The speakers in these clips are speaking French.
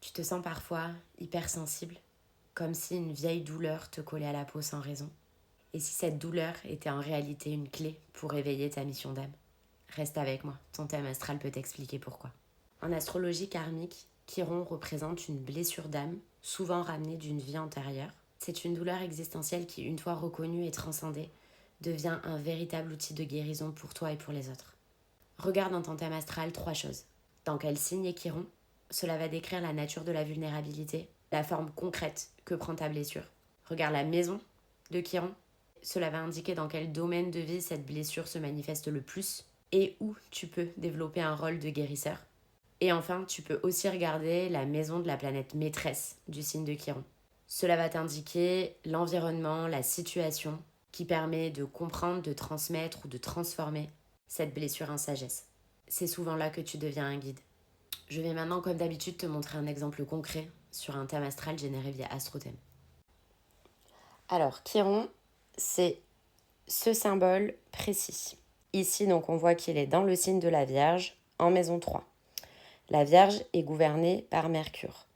Tu te sens parfois hypersensible, comme si une vieille douleur te collait à la peau sans raison. Et si cette douleur était en réalité une clé pour éveiller ta mission d'âme? Reste avec moi, ton thème astral peut t'expliquer pourquoi. En astrologie karmique, Chiron représente une blessure d'âme, souvent ramenée d'une vie antérieure. C'est une douleur existentielle qui, une fois reconnue et transcendée, devient un véritable outil de guérison pour toi et pour les autres. Regarde dans ton thème astral 3 choses. Dans quel signe est Chiron? Cela va décrire la nature de la vulnérabilité, la forme concrète que prend ta blessure. Regarde la maison de Chiron. Cela va indiquer dans quel domaine de vie cette blessure se manifeste le plus et où tu peux développer un rôle de guérisseur. Et enfin, tu peux aussi regarder la maison de la planète maîtresse du signe de Chiron. Cela va t'indiquer l'environnement, la situation qui permet de comprendre, de transmettre ou de transformer cette blessure en sagesse. C'est souvent là que tu deviens un guide. Je vais maintenant, comme d'habitude, te montrer un exemple concret sur un thème astral généré via AstroThème. Alors, Chiron, c'est ce symbole précis. Ici, donc, on voit qu'il est dans le signe de la Vierge, en maison 3. La Vierge est gouvernée par Mercure.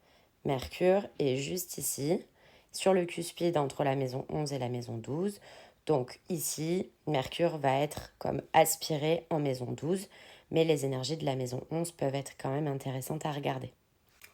Mercure est juste ici, sur le cuspide entre la maison 11 et la maison 12. Donc ici, Mercure va être comme aspiré en maison 12, mais les énergies de la maison 11 peuvent être quand même intéressantes à regarder.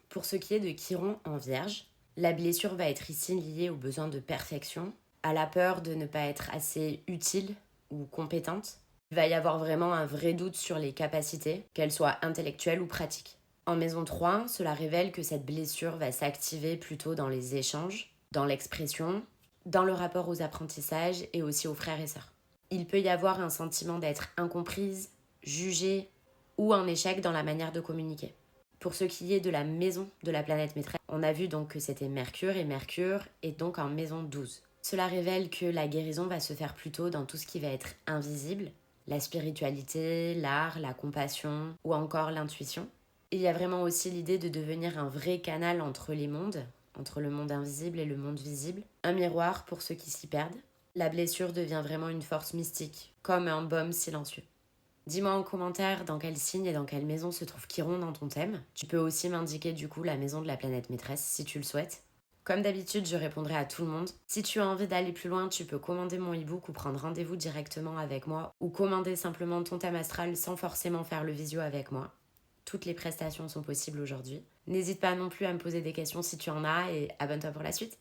Pour ce qui est de Chiron en Vierge, la blessure va être ici liée au besoin de perfection, à la peur de ne pas être assez utile ou compétente. Il va y avoir vraiment un vrai doute sur les capacités, qu'elles soient intellectuelles ou pratiques. En maison 3, cela révèle que cette blessure va s'activer plutôt dans les échanges, dans l'expression, dans le rapport aux apprentissages et aussi aux frères et sœurs. Il peut y avoir un sentiment d'être incomprise, jugée ou un échec dans la manière de communiquer. Pour ce qui est de la maison de la planète maîtresse, on a vu donc que c'était Mercure et Mercure est donc en maison 12. Cela révèle que la guérison va se faire plutôt dans tout ce qui va être invisible, la spiritualité, l'art, la compassion ou encore l'intuition. Il y a vraiment aussi l'idée de devenir un vrai canal entre les mondes, entre le monde invisible et le monde visible, un miroir pour ceux qui s'y perdent. La blessure devient vraiment une force mystique, comme un baume silencieux. Dis-moi en commentaire dans quel signe et dans quelle maison se trouve Chiron dans ton thème. Tu peux aussi m'indiquer du coup la maison de la planète maîtresse si tu le souhaites. Comme d'habitude, je répondrai à tout le monde. Si tu as envie d'aller plus loin, tu peux commander mon e-book ou prendre rendez-vous directement avec moi ou commander simplement ton thème astral sans forcément faire le visio avec moi. Toutes les prestations sont possibles aujourd'hui. N'hésite pas non plus à me poser des questions si tu en as et abonne-toi pour la suite.